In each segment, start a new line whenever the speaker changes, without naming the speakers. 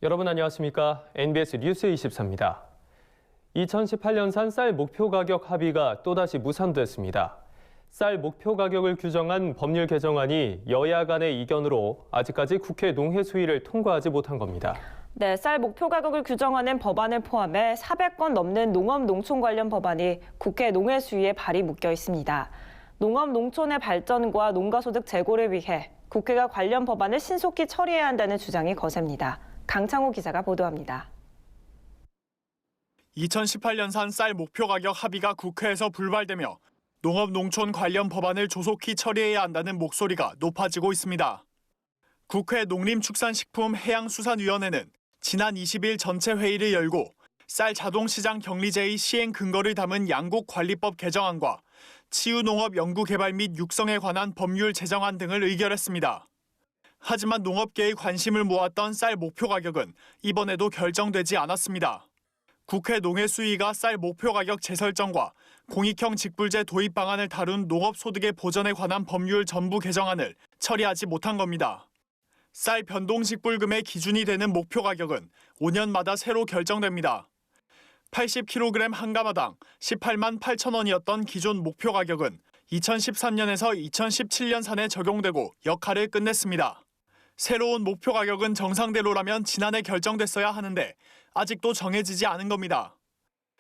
여러분 안녕하십니까? NBS 뉴스 24입니다. 2018년산 쌀 목표 가격 합의가 또다시 무산됐습니다. 쌀 목표 가격을 규정한 법률 개정안이 여야 간의 이견으로 아직까지 국회 논의 수위를 통과하지 못한 겁니다.
네, 쌀 목표 가격을 규정하는 법안을 포함해 400건 넘는 농업 농촌 관련 법안이 국회 농해 수위에 발이 묶여 있습니다. 농업 농촌의 발전과 농가 소득 제고를 위해 국회가 관련 법안을 신속히 처리해야 한다는 주장이 거셉니다. 강창호 기자가 보도합니다.
2018년산 쌀 목표 가격 합의가 국회에서 불발되며 농업 농촌 관련 법안을 조속히 처리해야 한다는 목소리가 높아지고 있습니다. 국회 농림축산식품해양수산위원회는 지난 20일 전체 회의를 열고 쌀 자동시장 격리제의 시행 근거를 담은 양곡관리법 개정안과 치유농업 연구개발 및 육성에 관한 법률 제정안 등을 의결했습니다. 하지만 농업계의 관심을 모았던 쌀 목표 가격은 이번에도 결정되지 않았습니다. 국회 농해수위가 쌀 목표 가격 재설정과 공익형 직불제 도입 방안을 다룬 농업소득의 보전에 관한 법률 전부 개정안을 처리하지 못한 겁니다. 쌀 변동직불금의 기준이 되는 목표 가격은 5년마다 새로 결정됩니다. 80kg 한 가마당 18만 8천 원이었던 기존 목표 가격은 2013년에서 2017년산에 적용되고 역할을 끝냈습니다. 새로운 목표 가격은 정상대로라면 지난해 결정됐어야 하는데 아직도 정해지지 않은 겁니다.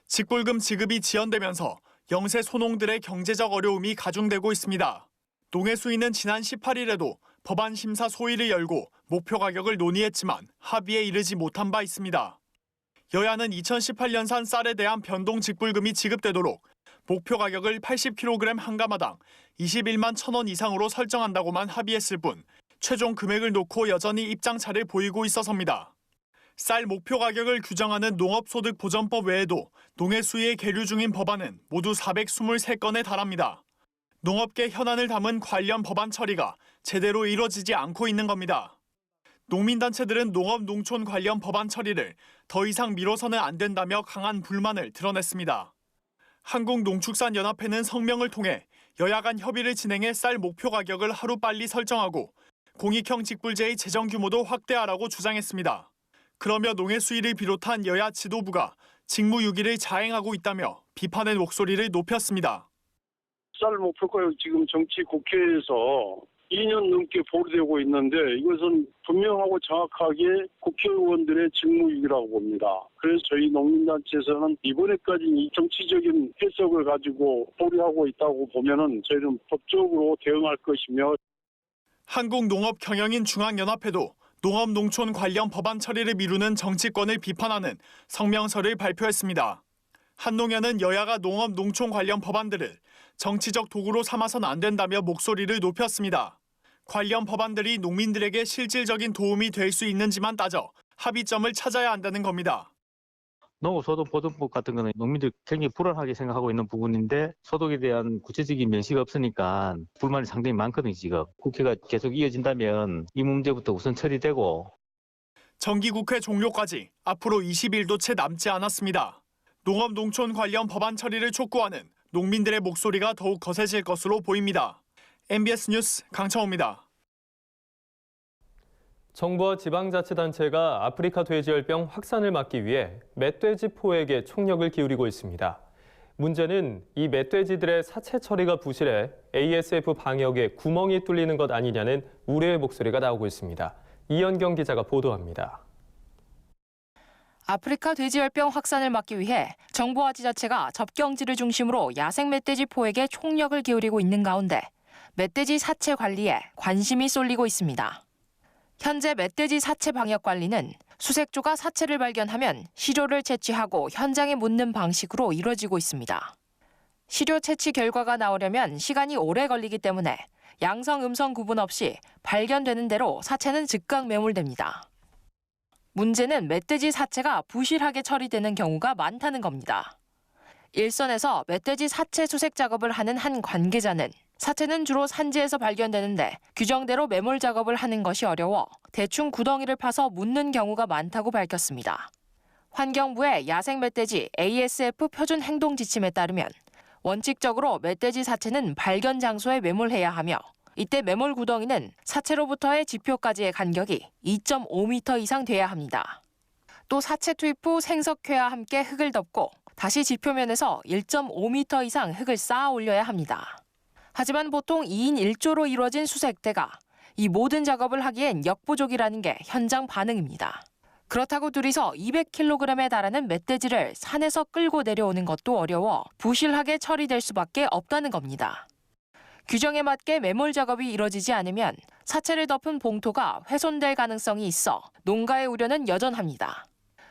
직불금 지급이 지연되면서 영세 소농들의 경제적 어려움이 가중되고 있습니다. 농해수위는 지난 18일에도 법안 심사 소위를 열고 목표 가격을 논의했지만 합의에 이르지 못한 바 있습니다. 여야는 2018년산 쌀에 대한 변동 직불금이 지급되도록 목표 가격을 80kg 한 가마당 21만 1천 원 이상으로 설정한다고만 합의했을 뿐 최종 금액을 놓고 여전히 입장차를 보이고 있어서입니다. 쌀 목표 가격을 규정하는 농업소득보전법 외에도 농해수위에 계류 중인 법안은 모두 423건에 달합니다. 농업계 현안을 담은 관련 법안 처리가 제대로 이뤄지지 않고 있는 겁니다. 농민단체들은 농업 농촌 관련 법안 처리를 더 이상 미뤄서는 안 된다며 강한 불만을 드러냈습니다. 한국농축산연합회는 성명을 통해 여야 간 협의를 진행해 쌀 목표 가격을 하루빨리 설정하고 공익형 직불제의 재정 규모도 확대하라고 주장했습니다. 그러며 농해수위를 비롯한 여야 지도부가 직무유기를 자행하고 있다며 비판의 목소리를 높였습니다.
쌀 목표가요 지금 정치 국회에서 2년 넘게 보류되고 있는데 이것은 분명하고 정확하게 국회의원들의 직무유기라고 봅니다. 그래서 저희 농민단체에서는 이번에까지 이 정치적인 해석을 가지고 보류하고 있다고 보면은 저희는 법적으로 대응할 것이며
한국농업경영인중앙연합회도 농업농촌 관련 법안 처리를 미루는 정치권을 비판하는 성명서를 발표했습니다. 한농연은 여야가 농업농촌 관련 법안들을 정치적 도구로 삼아서는 안 된다며 목소리를 높였습니다. 관련 법안들이 농민들에게 실질적인 도움이 될 수 있는지만 따져 합의점을 찾아야 한다는 겁니다.
농업소득보전법 같은 거는 농민들 굉장히 불안하게 생각하고 있는 부분인데 소득에 대한 구체적인 명시가 없으니까 불만이 상당히 많거든요, 지금. 국회가 계속 이어진다면 이 문제부터 우선 처리되고.
정기국회 종료까지 앞으로 20일도 채 남지 않았습니다. 농업농촌 관련 법안 처리를 촉구하는 농민들의 목소리가 더욱 거세질 것으로 보입니다. MBS 뉴스 강창호입니다.
정부와 지방자치단체가 아프리카 돼지열병 확산을 막기 위해 멧돼지 포획에 총력을 기울이고 있습니다. 문제는 이 멧돼지들의 사체 처리가 부실해 ASF 방역에 구멍이 뚫리는 것 아니냐는 우려의 목소리가 나오고 있습니다. 이현경 기자가 보도합니다.
아프리카 돼지열병 확산을 막기 위해 정부와 지자체가 접경지를 중심으로 야생 멧돼지 포획에 총력을 기울이고 있는 가운데 멧돼지 사체 관리에 관심이 쏠리고 있습니다. 현재 멧돼지 사체 방역 관리는 수색조가 사체를 발견하면 시료를 채취하고 현장에 묻는 방식으로 이루어지고 있습니다. 시료 채취 결과가 나오려면 시간이 오래 걸리기 때문에 양성, 음성 구분 없이 발견되는 대로 사체는 즉각 매몰됩니다. 문제는 멧돼지 사체가 부실하게 처리되는 경우가 많다는 겁니다. 일선에서 멧돼지 사체 수색 작업을 하는 한 관계자는 사체는 주로 산지에서 발견되는데 규정대로 매몰 작업을 하는 것이 어려워 대충 구덩이를 파서 묻는 경우가 많다고 밝혔습니다. 환경부의 야생 멧돼지 ASF 표준 행동 지침에 따르면 원칙적으로 멧돼지 사체는 발견 장소에 매몰해야 하며 이때 매몰 구덩이는 사체로부터의 지표까지의 간격이 2.5m 이상 돼야 합니다. 또 사체 투입 후 생석회와 함께 흙을 덮고 다시 지표면에서 1.5m 이상 흙을 쌓아 올려야 합니다. 하지만 보통 2인 1조로 이루어진 수색대가 이 모든 작업을 하기엔 역부족이라는 게 현장 반응입니다. 그렇다고 둘이서 200kg에 달하는 멧돼지를 산에서 끌고 내려오는 것도 어려워 부실하게 처리될 수밖에 없다는 겁니다. 규정에 맞게 매몰 작업이 이뤄지지 않으면 사체를 덮은 봉토가 훼손될 가능성이 있어 농가의 우려는 여전합니다.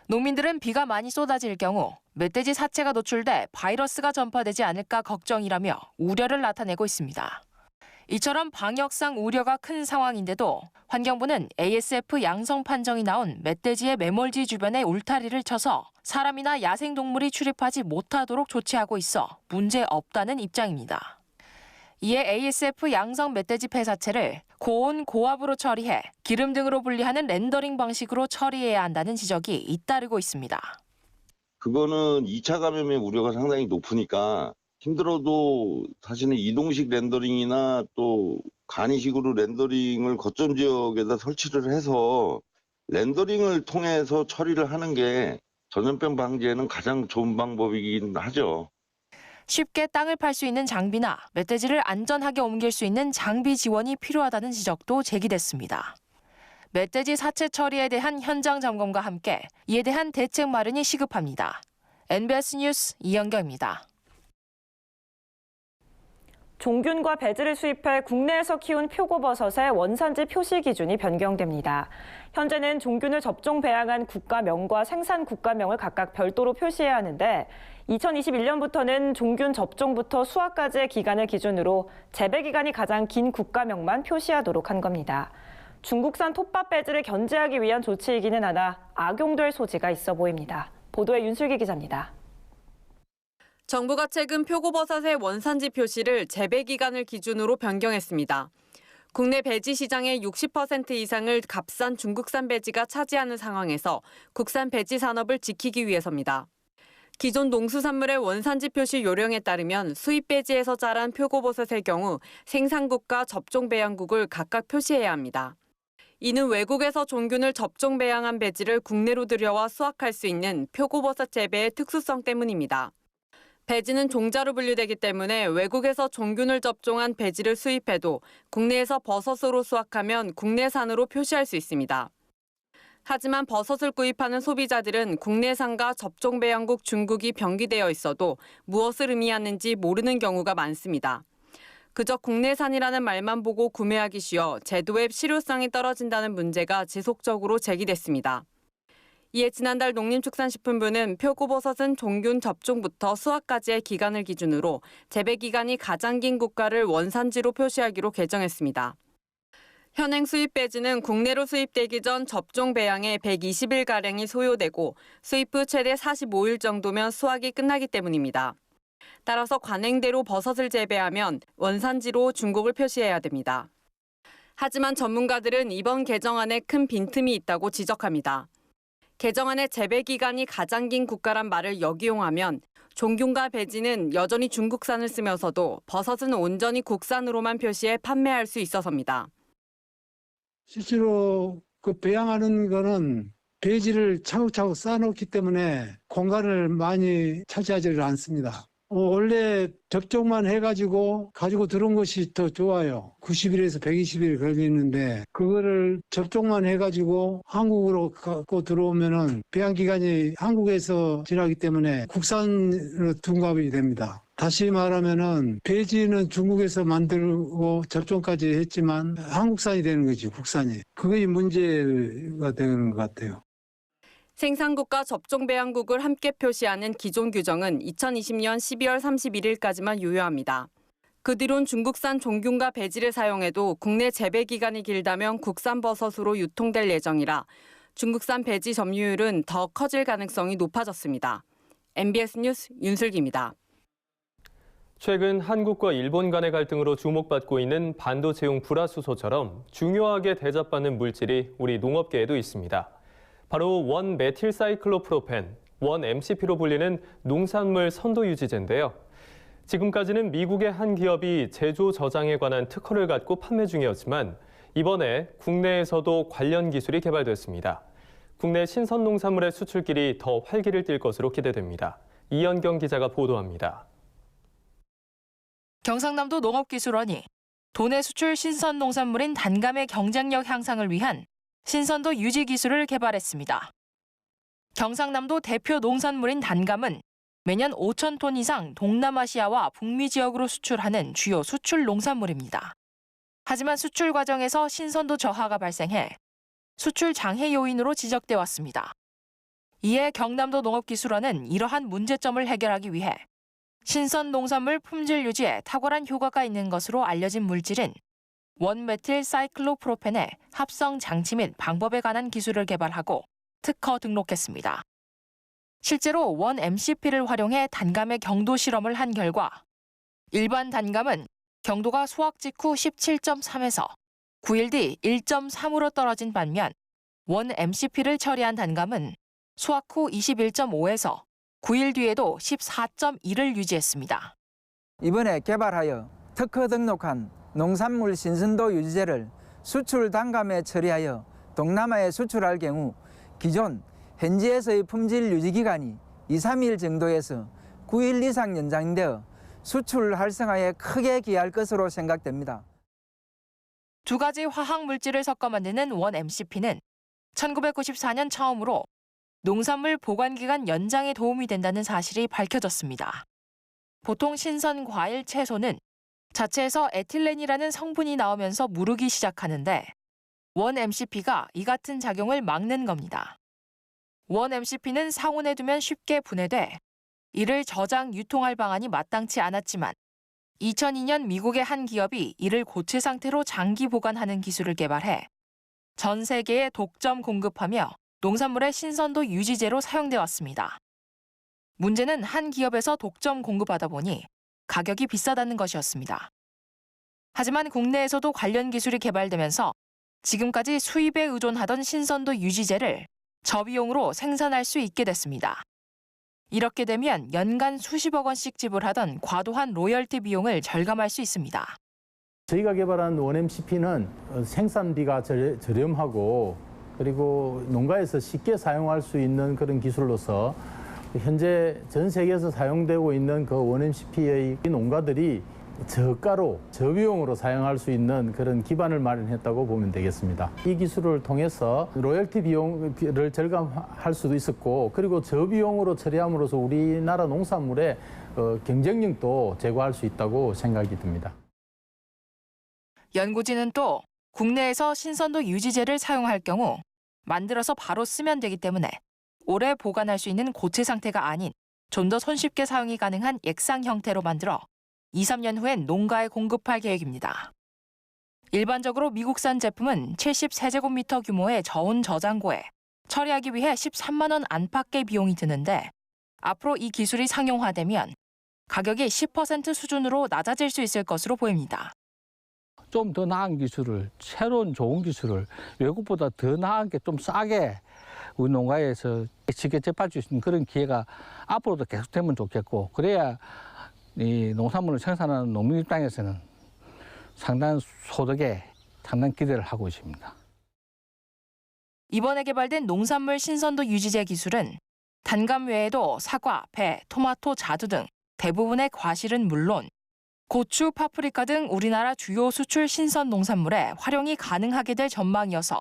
농민들은 비가 많이 쏟아질 경우 멧돼지 사체가 노출돼 바이러스가 전파되지 않을까 걱정이라며 우려를 나타내고 있습니다. 이처럼 방역상 우려가 큰 상황인데도 환경부는 ASF 양성 판정이 나온 멧돼지의 매몰지 주변에 울타리를 쳐서 사람이나 야생동물이 출입하지 못하도록 조치하고 있어 문제 없다는 입장입니다. 이에 ASF 양성 멧돼지 폐사체를 고온 고압으로 처리해 기름 등으로 분리하는 렌더링 방식으로 처리해야 한다는 지적이 잇따르고 있습니다.
그거는 2차 감염의 우려가 상당히 높으니까 힘들어도 사실은 이동식 렌더링이나 또 간이식으로 렌더링을 거점 지역에다 설치를 해서 렌더링을 통해서 처리를 하는 게 전염병 방지에는 가장 좋은 방법이긴 하죠.
쉽게 땅을 팔 수 있는 장비나 멧돼지를 안전하게 옮길 수 있는 장비 지원이 필요하다는 지적도 제기됐습니다. 멧돼지 사체 처리에 대한 현장 점검과 함께 이에 대한 대책 마련이 시급합니다. NBS 뉴스 이영경입니다.
종균과 배지를 수입해 국내에서 키운 표고버섯의 원산지 표시 기준이 변경됩니다. 현재는 종균을 접종 배양한 국가명과 생산 국가명을 각각 별도로 표시해야 하는데 2021년부터는 종균 접종부터 수확까지의 기간을 기준으로 재배 기간이 가장 긴 국가명만 표시하도록 한 겁니다. 중국산 톱밥 배지를 견제하기 위한 조치이기는 하나 악용될 소지가 있어 보입니다. 보도에 윤슬기 기자입니다.
정부가 최근 표고버섯의 원산지 표시를 재배 기간을 기준으로 변경했습니다. 국내 배지 시장의 60% 이상을 값싼 중국산 배지가 차지하는 상황에서 국산 배지 산업을 지키기 위해서입니다. 기존 농수산물의 원산지 표시 요령에 따르면 수입 배지에서 자란 표고버섯의 경우 생산국과 접종 배양국을 각각 표시해야 합니다. 이는 외국에서 종균을 접종 배양한 배지를 국내로 들여와 수확할 수 있는 표고버섯 재배의 특수성 때문입니다. 배지는 종자로 분류되기 때문에 외국에서 종균을 접종한 배지를 수입해도 국내에서 버섯으로 수확하면 국내산으로 표시할 수 있습니다. 하지만 버섯을 구입하는 소비자들은 국내산과 접종 배양국 중국이 병기되어 있어도 무엇을 의미하는지 모르는 경우가 많습니다. 그저 국내산이라는 말만 보고 구매하기 쉬워 제도의 실효성이 떨어진다는 문제가 지속적으로 제기됐습니다. 이에 지난달 농림축산식품부는 표고버섯은 종균 접종부터 수확까지의 기간을 기준으로 재배 기간이 가장 긴 국가를 원산지로 표시하기로 개정했습니다. 현행 수입 배지는 국내로 수입되기 전 접종 배양에 120일가량이 소요되고 수입 후 최대 45일 정도면 수확이 끝나기 때문입니다. 따라서 관행대로 버섯을 재배하면 원산지로 중국을 표시해야 됩니다. 하지만 전문가들은 이번 개정안에 큰 빈틈이 있다고 지적합니다. 개정안의 재배 기간이 가장 긴 국가란 말을 역이용하면 종균과 배지는 여전히 중국산을 쓰면서도 버섯은 온전히 국산으로만 표시해 판매할 수 있어서입니다.
실제로 그 배양하는 거는 배지를 차곡차곡 쌓아놓기 때문에 공간을 많이 차지하지를 않습니다. 원래 접종만 해가지고 가지고 들어온 것이 더 좋아요. 90일에서 120일 걸리는데 그거를 접종만 해가지고 한국으로 갖고 들어오면은 배양 기간이 한국에서 지나기 때문에 국산으로 둔갑이 됩니다. 다시 말하면은 배지는 중국에서 만들고 접종까지 했지만 한국산이 되는 거지, 국산이. 그게 문제가 되는 것 같아요.
생산국과 접종 배양국을 함께 표시하는 기존 규정은 2020년 12월 31일까지만 유효합니다. 그 뒤론 중국산 종균과 배지를 사용해도 국내 재배 기간이 길다면 국산 버섯으로 유통될 예정이라 중국산 배지 점유율은 더 커질 가능성이 높아졌습니다. MBS 뉴스 윤슬기입니다.
최근 한국과 일본 간의 갈등으로 주목받고 있는 반도체용 불화수소처럼 중요하게 대접받는 물질이 우리 농업계에도 있습니다. 바로 원메틸사이클로프로펜, 원MCP로 불리는 농산물 선도유지제인데요. 지금까지는 미국의 한 기업이 제조 저장에 관한 특허를 갖고 판매 중이었지만 이번에 국내에서도 관련 기술이 개발됐습니다. 국내 신선 농산물의 수출길이 더 활기를 띨 것으로 기대됩니다. 이연경 기자가 보도합니다.
경상남도 농업기술원이 도내 수출 신선 농산물인 단감의 경쟁력 향상을 위한 신선도 유지 기술을 개발했습니다. 경상남도 대표 농산물인 단감은 매년 5,000톤 이상 동남아시아와 북미 지역으로 수출하는 주요 수출 농산물입니다. 하지만 수출 과정에서 신선도 저하가 발생해 수출 장애 요인으로 지적돼 왔습니다. 이에 경남도 농업기술원은 이러한 문제점을 해결하기 위해 신선 농산물 품질 유지에 탁월한 효과가 있는 것으로 알려진 물질인 원메틸 사이클로프로펜의 합성 장치 및 방법에 관한 기술을 개발하고 특허 등록했습니다. 실제로 원 MCP를 활용해 단감의 경도 실험을 한 결과 일반 단감은 경도가 수확 직후 17.3에서 9일 뒤 1.3으로 떨어진 반면 원 MCP를 처리한 단감은 수확 후 21.5에서 9일 뒤에도 14.1을 유지했습니다.
이번에 개발하여 특허 등록한 농산물 신선도 유지제를 수출 단감에 처리하여 동남아에 수출할 경우 기존 현지에서의 품질 유지 기간이 2-3일 정도에서 9일 이상 연장되어 수출 활성화에 크게 기여할 것으로 생각됩니다.
두 가지 화학 물질을 섞어 만드는 원 MCP는 1994년 처음으로 농산물 보관 기간 연장에 도움이 된다는 사실이 밝혀졌습니다. 보통 신선 과일, 채소는 자체에서 에틸렌이라는 성분이 나오면서 무르기 시작하는데 원 MCP가 이 같은 작용을 막는 겁니다. 원 MCP는 상온에 두면 쉽게 분해돼 이를 저장, 유통할 방안이 마땅치 않았지만 2002년 미국의 한 기업이 이를 고체 상태로 장기 보관하는 기술을 개발해 전 세계에 독점 공급하며 농산물의 신선도 유지제로 사용돼 왔습니다. 문제는 한 기업에서 독점 공급하다 보니 가격이 비싸다는 것이었습니다. 하지만 국내에서도 관련 기술이 개발되면서 지금까지 수입에 의존하던 신선도 유지제를 저비용으로 생산할 수 있게 됐습니다. 이렇게 되면 연간 수십억 원씩 지불하던 과도한 로열티 비용을 절감할 수 있습니다.
저희가 개발한 원MCP는 생산비가 저렴하고 그리고 농가에서 쉽게 사용할 수 있는 그런 기술로서 현재 전 세계에서 사용되고 있는 그 원MCP의 농가들이 저가로 저비용으로 사용할 수 있는 그런 기반을 마련했다고 보면 되겠습니다. 이 기술을 통해서 로열티 비용을 절감할 수도 있었고 그리고 저비용으로 처리함으로써 우리나라 농산물의 경쟁력도 제고할 수 있다고 생각이 듭니다.
연구진은 또 국내에서 신선도 유지제를 사용할 경우 만들어서 바로 쓰면 되기 때문에 오래 보관할 수 있는 고체 상태가 아닌 좀 더 손쉽게 사용이 가능한 액상 형태로 만들어 2-3년 후엔 농가에 공급할 계획입니다. 일반적으로 미국산 제품은 73제곱미터 규모의 저온 저장고에 처리하기 위해 13만 원 안팎의 비용이 드는데 앞으로 이 기술이 상용화되면 가격이 10% 수준으로 낮아질 수 있을 것으로 보입니다.
좀 더 나은 기술을, 새로운 좋은 기술을 외국보다 더 나은 게 좀 싸게 우리 농가에서 쉽게 접할 수 있는 그런 기회가 앞으로도 계속되면 좋겠고 그래야 이 농산물을 생산하는 농민 입장에서는 상당한 소득에 상당한 기대를 하고 있습니다.
이번에 개발된 농산물 신선도 유지제 기술은 단감 외에도 사과, 배, 토마토, 자두 등 대부분의 과실은 물론 고추, 파프리카 등 우리나라 주요 수출 신선 농산물에 활용이 가능하게 될 전망이어서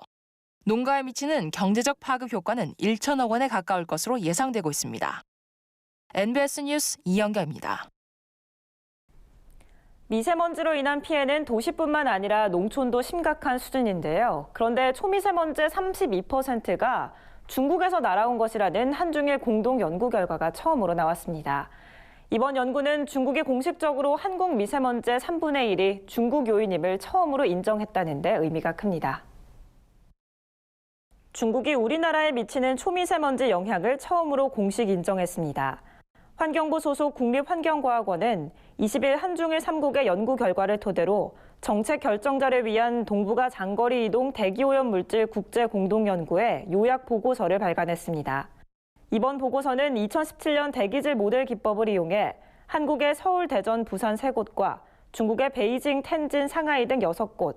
농가에 미치는 경제적 파급 효과는 1천억 원에 가까울 것으로 예상되고 있습니다. NBS 뉴스 이연경입니다.
미세먼지로 인한 피해는 도시뿐만 아니라 농촌도 심각한 수준인데요. 그런데 초미세먼지 32%가 중국에서 날아온 것이라는 한중일 공동 연구 결과가 처음으로 나왔습니다. 이번 연구는 중국이 공식적으로 한국 미세먼지의 3분의 1이 중국 요인임을 처음으로 인정했다는 데 의미가 큽니다. 중국이 우리나라에 미치는 초미세먼지 영향을 처음으로 공식 인정했습니다. 환경부 소속 국립환경과학원은 20일 한중일 3국의 연구 결과를 토대로 정책 결정자를 위한 동북아 장거리 이동 대기오염 물질 국제 공동연구의 요약 보고서를 발간했습니다. 이번 보고서는 2017년 대기질 모델 기법을 이용해 한국의 서울, 대전, 부산 3곳과 중국의 베이징, 텐진, 상하이 등 6곳,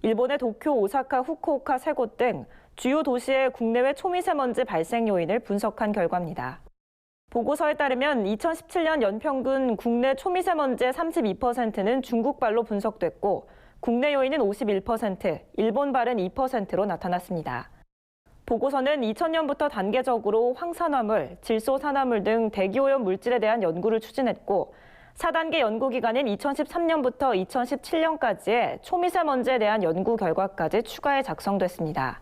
일본의 도쿄, 오사카, 후쿠오카 3곳 등 주요 도시의 국내외 초미세먼지 발생 요인을 분석한 결과입니다. 보고서에 따르면 2017년 연평균 국내 초미세먼지의 32%는 중국발로 분석됐고 국내 요인은 51%, 일본발은 2%로 나타났습니다. 보고서는 2000년부터 단계적으로 황산화물, 질소산화물 등 대기오염 물질에 대한 연구를 추진했고 4단계 연구기간인 2013년부터 2017년까지의 초미세먼지에 대한 연구 결과까지 추가해 작성됐습니다.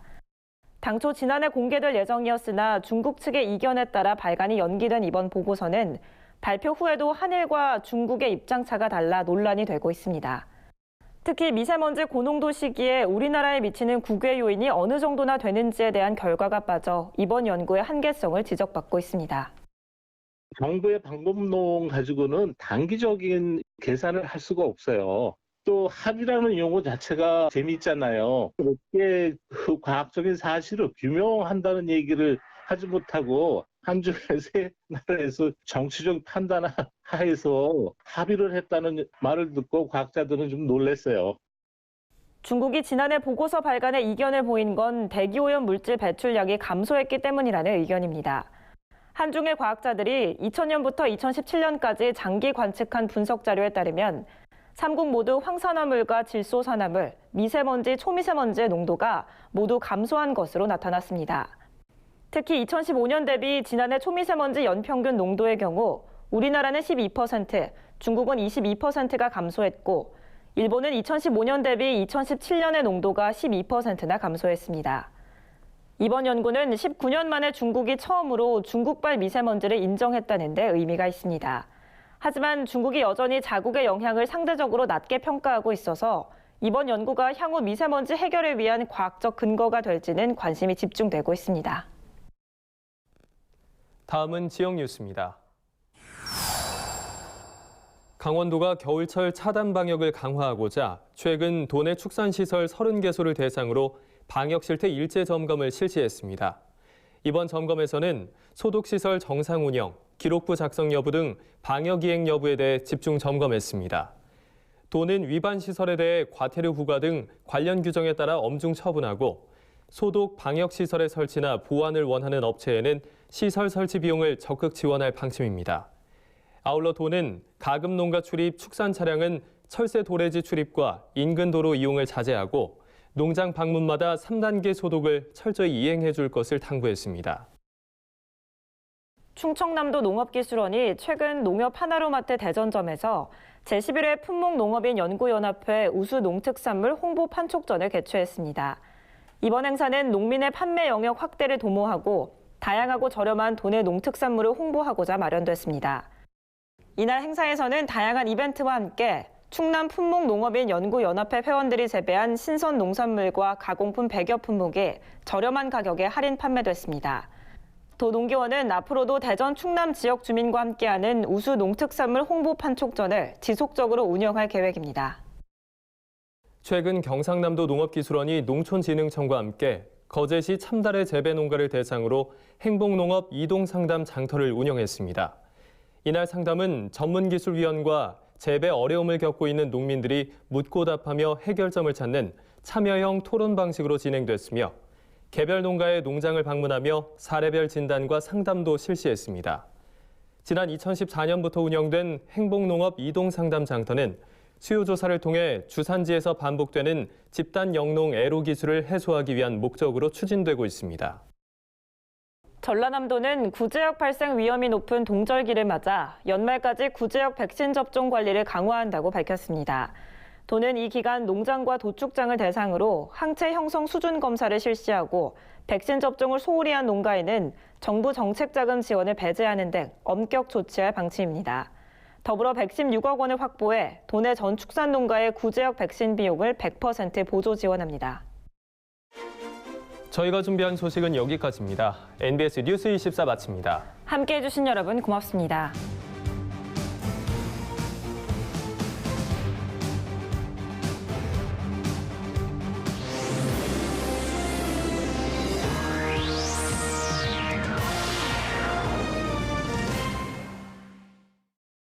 당초 지난해 공개될 예정이었으나 중국 측의 이견에 따라 발간이 연기된 이번 보고서는 발표 후에도 한일과 중국의 입장차가 달라 논란이 되고 있습니다. 특히 미세먼지 고농도 시기에 우리나라에 미치는 국외 요인이 어느 정도나 되는지에 대한 결과가 빠져 이번 연구의 한계성을 지적받고 있습니다.
정부의 방법론 가지고는 단기적인 계산을 할 수가 없어요. 또 합의라는 용어 자체가 재미있잖아요. 그렇게 그 과학적인 사실을 규명한다는 얘기를 하지 못하고 한중일 세 나라에서 정치적 판단 하에서 합의를 했다는 말을 듣고 과학자들은 좀 놀랐어요.
중국이 지난해 보고서 발간에 이견을 보인 건 대기오염 물질 배출량이 감소했기 때문이라는 의견입니다. 한중일 과학자들이 2000년부터 2017년까지 장기 관측한 분석 자료에 따르면 3국 모두 황산화물과 질소산화물, 미세먼지, 초미세먼지의 농도가 모두 감소한 것으로 나타났습니다. 특히 2015년 대비 지난해 초미세먼지 연평균 농도의 경우 우리나라는 12%, 중국은 22%가 감소했고 일본은 2015년 대비 2017년의 농도가 12%나 감소했습니다. 이번 연구는 19년 만에 중국이 처음으로 중국발 미세먼지를 인정했다는 데 의미가 있습니다. 하지만 중국이 여전히 자국의 영향을 상대적으로 낮게 평가하고 있어서 이번 연구가 향후 미세먼지 해결을 위한 과학적 근거가 될지는 관심이 집중되고 있습니다.
다음은 지역 뉴스입니다. 강원도가 겨울철 차단 방역을 강화하고자 최근 도내 축산시설 30개소를 대상으로 방역 실태 일제 점검을 실시했습니다. 이번 점검에서는 소독시설 정상 운영, 기록부 작성 여부 등 방역 이행 여부에 대해 집중 점검했습니다. 도는 위반 시설에 대해 과태료 부과 등 관련 규정에 따라 엄중 처분하고 소독 방역 시설의 설치나 보완을 원하는 업체에는 시설 설치 비용을 적극 지원할 방침입니다. 아울러 도는 가금 농가 출입 축산 차량은 철새 도래지 출입과 인근 도로 이용을 자제하고 농장 방문마다 3단계 소독을 철저히 이행해 줄 것을 당부했습니다.
충청남도 농업기술원이 최근 농협 하나로마트 대전점에서 제11회 품목농업인 연구연합회 우수 농특산물 홍보 판촉전을 개최했습니다. 이번 행사는 농민의 판매 영역 확대를 도모하고 다양하고 저렴한 도내 농특산물을 홍보하고자 마련됐습니다. 이날 행사에서는 다양한 이벤트와 함께 충남 품목농업인 연구연합회 회원들이 재배한 신선 농산물과 가공품 100여 품목이 저렴한 가격에 할인 판매됐습니다. 도농기원은 앞으로도 대전 충남 지역 주민과 함께하는 우수 농특산물 홍보 판촉전을 지속적으로 운영할 계획입니다.
최근 경상남도 농업기술원이 농촌진흥청과 함께 거제시 참다래 재배 농가를 대상으로 행복농업 이동상담 장터를 운영했습니다. 이날 상담은 전문기술위원과 재배 어려움을 겪고 있는 농민들이 묻고 답하며 해결점을 찾는 참여형 토론 방식으로 진행됐으며 개별 농가의 농장을 방문하며 사례별 진단과 상담도 실시했습니다. 지난 2014년부터 운영된 행복농업 이동상담 장터는 수요조사를 통해 주산지에서 반복되는 집단 영농 애로 기술을 해소하기 위한 목적으로 추진되고 있습니다.
전라남도는 구제역 발생 위험이 높은 동절기를 맞아 연말까지 구제역 백신 접종 관리를 강화한다고 밝혔습니다. 도는 이 기간 농장과 도축장을 대상으로 항체 형성 수준 검사를 실시하고 백신 접종을 소홀히 한 농가에는 정부 정책자금 지원을 배제하는 등 엄격 조치할 방침입니다. 더불어 116억 원을 확보해 도내 전 축산 농가의 구제역 백신 비용을 100% 보조 지원합니다.
저희가 준비한 소식은 여기까지입니다. NBS 뉴스 24 마칩니다.
함께해 주신 여러분 고맙습니다.